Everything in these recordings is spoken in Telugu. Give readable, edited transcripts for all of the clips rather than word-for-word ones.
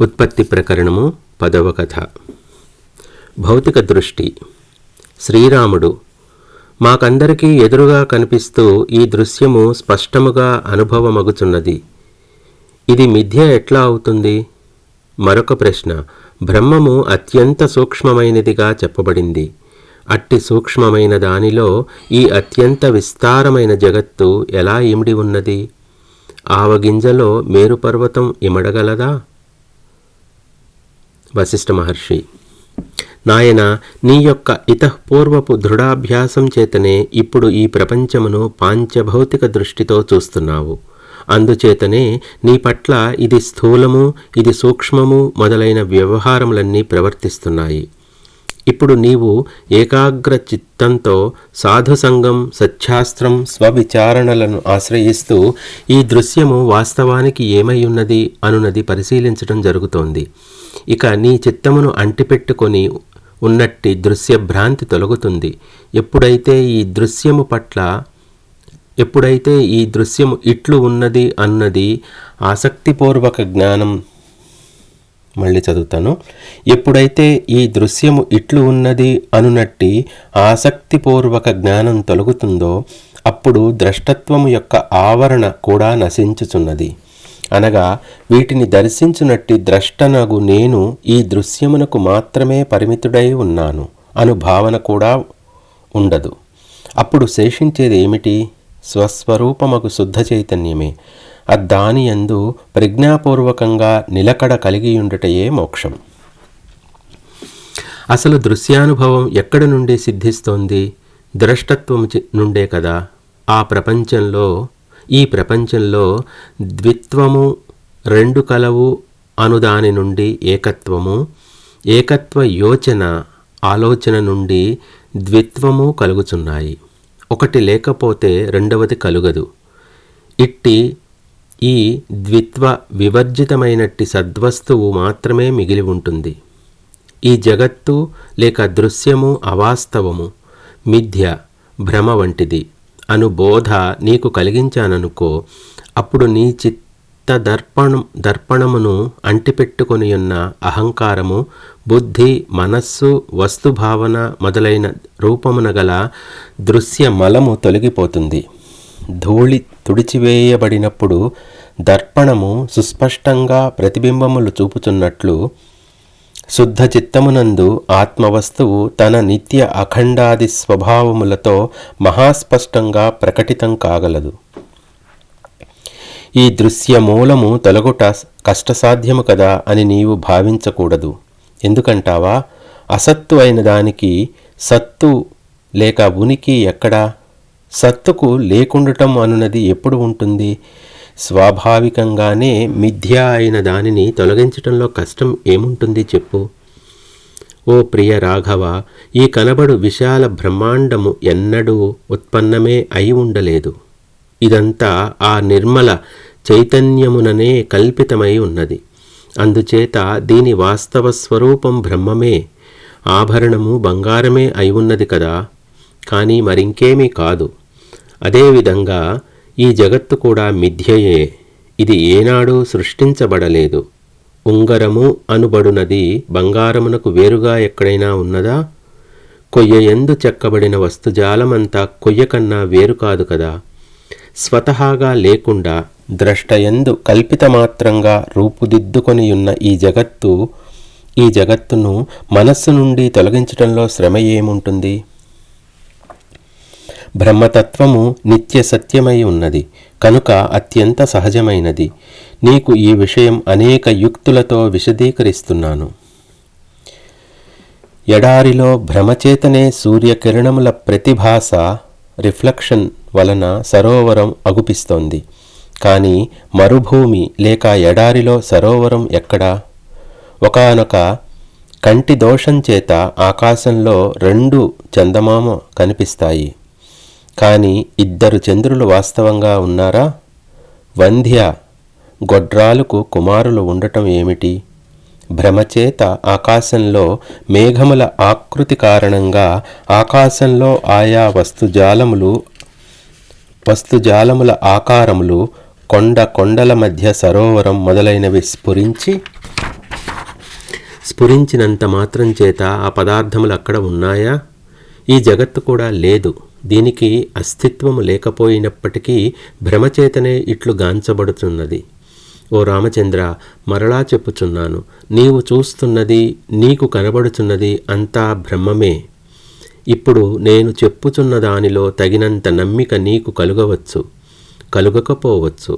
ఉత్పత్తి ప్రకరణము 10వ కథ. భౌతిక దృష్టి. శ్రీరాముడు: మాకందరికీ ఎదురుగా కనిపిస్తూ ఈ దృశ్యము స్పష్టముగా అనుభవమగుచున్నది. ఇది మిథ్య ఎట్లా అవుతుంది? మరొక ప్రశ్న. బ్రహ్మము అత్యంత సూక్ష్మమైనదిగా చెప్పబడింది. అట్టి సూక్ష్మమైన దానిలో ఈ అత్యంత విస్తారమైన జగత్తు ఎలా ఇమిడి ఉన్నది? ఆవగింజలో మేరుపర్వతం ఇమడగలదా? వశిష్ఠ మహర్షి: నాయన, నీ యొక్క ఇతఃపూర్వపు దృఢాభ్యాసం చేతనే ఇప్పుడు ఈ ప్రపంచమును పాంచభౌతిక దృష్టితో చూస్తున్నావు. అందుచేతనే నీ పట్ల ఇది స్థూలము, ఇది సూక్ష్మము మొదలైన వ్యవహారములన్నీ ప్రవర్తిస్తున్నాయి. ఇప్పుడు నీవు ఏకాగ్ర చిత్తంతో సాధుసంగం, సత్శాస్త్రం, స్వవిచారణలను ఆశ్రయిస్తూ ఈ దృశ్యము వాస్తవానికి ఏమై ఉన్నది అనున్నది పరిశీలించడం జరుగుతోంది. ఇక నీ చిత్తమును అంటిపెట్టుకొని ఉన్నట్టి దృశ్యభ్రాంతి తొలగుతుంది. ఎప్పుడైతే ఈ దృశ్యము ఇట్లు ఉన్నది అన్నది ఆసక్తిపూర్వక జ్ఞానం ఎప్పుడైతే ఈ దృశ్యము ఇట్లు ఉన్నది అనునట్టి ఆసక్తిపూర్వక జ్ఞానం తొలగుతుందో అప్పుడు ద్రష్టత్వము యొక్క ఆవరణ కూడా నశించుచున్నది. అనగా వీటిని దర్శించునట్టి ద్రష్టనగు నేను ఈ దృశ్యమునకు మాత్రమే పరిమితుడై ఉన్నాను అను భావన కూడా ఉండదు. అప్పుడు శేషించేది ఏమిటి? స్వస్వరూపమగు శుద్ధ చైతన్యమే. దాని యందు ప్రజ్ఞాపూర్వకంగా నిలకడ కలిగియుండుటయే మోక్షం. అసలు దృశ్యానుభవం ఎక్కడి నుండి సిద్ధిస్తోంది? ద్రష్టత్వము నుండే కదా. ఈ ప్రపంచంలో ద్విత్వము, రెండు కలవు అనుదాని నుండి ఏకత్వము, ఏకత్వ యోచన ఆలోచన నుండి ద్విత్వము కలుగుచున్నాయి. ఒకటి లేకపోతే రెండవది కలుగదు. ఇట్టి ఈ ద్విత్వ వివర్జితమైనట్టి సద్వస్తువు మాత్రమే మిగిలి ఉంటుంది. ఈ జగత్తు లేక దృశ్యము అవాస్తవము, మిథ్య, భ్రమ వంటిది అను బోధ నీకు కలిగించాననుకో. అప్పుడు నీ చిత్త దర్పణమును అంటిపెట్టుకొనియున్న అహంకారము, బుద్ధి, మనస్సు, వస్తుభావన మొదలైన రూపమున గల దృశ్యమలము తొలగిపోతుంది. ధూళి తుడిచివేయబడినప్పుడు దర్పణము సుస్పష్టంగా ప్రతిబింబములు చూపుచున్నట్లు శుద్ధ చిత్తమునందు ఆత్మవస్తువు తన నిత్య అఖండాది స్వభావములతో మహాస్పష్టంగా ప్రకటితం కాగలదు. ఈ దృశ్యమూలము తొలగుట కష్టసాధ్యము కదా అని నీవు భావించకూడదు. ఎందుకంటావా? అసత్తు అయిన దానికి సత్తు లేక ఉనికి ఎక్కడా? సత్తుకు లేకుండటం అనున్నది ఎప్పుడు ఉంటుంది? స్వాభావికంగానే మిథ్య అయిన దానిని తొలగించటంలో కష్టం ఏముంటుంది చెప్పు. ఓ ప్రియ రాఘవ, ఈ కనబడు విశాల బ్రహ్మాండము ఎన్నడూ ఉత్పన్నమే అయి ఉండలేదు. ఇదంతా ఆ నిర్మల చైతన్యముననే కల్పితమై ఉన్నది. అందుచేత దీని వాస్తవ స్వరూపం బ్రహ్మమే. ఆభరణము బంగారమే అయి ఉన్నది కదా, కానీ మరింకేమీ కాదు. అదేవిధంగా ఈ జగత్తు కూడా మిథ్యయే. ఇది ఏనాడూ సృష్టించబడలేదు. ఉంగరము అనుబడునది బంగారమునకు వేరుగా ఎక్కడైనా ఉన్నదా? కొయ్యయందు చెక్కబడిన వస్తుజాలమంతా కొయ్య కన్నా వేరు కాదు కదా. స్వతహాగా లేకుండా ద్రష్టయందు కల్పితమాత్రంగా రూపుదిద్దుకొనియున్న ఈ జగత్తును మనస్సు నుండి తొలగించడంలో శ్రమ ఏముంటుంది? బ్రహ్మతత్వము నిత్య సత్యమై ఉన్నది కనుక అత్యంత సహజమైనది. నీకు ఈ విషయం అనేక యుక్తులతో విశదీకరిస్తున్నాను. ఎడారిలో భ్రమచేతనే సూర్యకిరణముల ప్రతిభాస రిఫ్లెక్షన్ వలన సరోవరం అగుపిస్తోంది. కానీ మరుభూమి లేక ఎడారిలో సరోవరం ఎక్కడా? ఒకానొక కంటి దోషం చేత ఆకాశంలో 2 చందమామ కనిపిస్తాయి. కానీ 2 చంద్రులు వాస్తవంగా ఉన్నారా? వంధ్య గొడ్రాలుకు కుమారులు ఉండటం ఏమిటి? భ్రమచేత ఆకాశంలో మేఘముల ఆకృతి కారణంగా ఆకాశంలో ఆయా వస్తుజాలముల ఆకారములు, కొండల మధ్య సరోవరం మొదలైనవి స్ఫురించి స్ఫురించినంత మాత్రం చేత ఆ పదార్థములు అక్కడ ఉన్నాయా? ఈ జగత్తు కూడా లేదు. దీనికి అస్తిత్వము లేకపోయినప్పటికీ భ్రమచేతనే ఇట్లు గాంచబడుతున్నది. ఓ రామచంద్ర, మరలా చెప్పుచున్నాను, నీవు చూస్తున్నది, నీకు కనబడుచున్నది అంతా బ్రహ్మమే. ఇప్పుడు నేను చెప్పుచున్న దానిలో తగినంత నమ్మిక నీకు కలుగవచ్చు, కలుగకపోవచ్చు.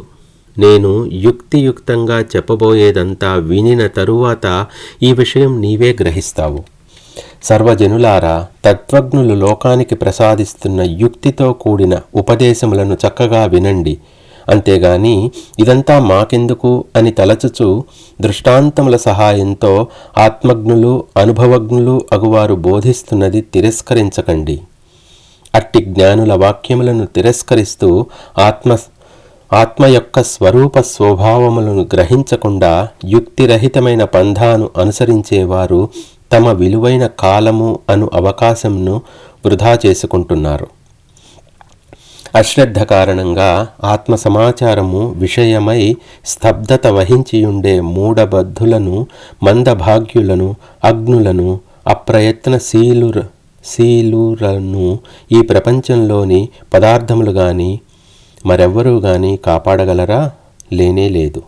నేను యుక్తియుక్తంగా చెప్పబోయేదంతా వినిన తరువాత ఈ విషయం నీవే గ్రహిస్తావు. సర్వజనులారా, తత్వజ్ఞులు లోకానికి ప్రసాదిస్తున్న యుక్తితో కూడిన ఉపదేశములను చక్కగా వినండి. అంతేగాని ఇదంతా మాకెందుకు అని తలచుచు దృష్టాంతముల సహాయంతో ఆత్మజ్ఞులు అనుభవజ్ఞులు అగువారు బోధిస్తున్నది తిరస్కరించకండి. అట్టి జ్ఞానుల వాక్యములను తిరస్కరిస్తూ ఆత్మ యొక్క స్వరూప స్వభావములను గ్రహించకుండా యుక్తిరహితమైన పంథాను అనుసరించేవారు తమ విలువైన కాలము అను అవకాశంను వృధా చేసుకుంటున్నారు. అశ్రద్ధ కారణంగా ఆత్మ సమాచారము విషయమై స్తబ్దత వహించియుండే మూఢబద్ధులను, మందభాగ్యులను, అగ్నులను, అప్రయత్నశీలురను ఈ ప్రపంచంలోని పదార్థములు గాని మరెవ్వరూ గాని కాపాడగలరా? లేనే లేదు.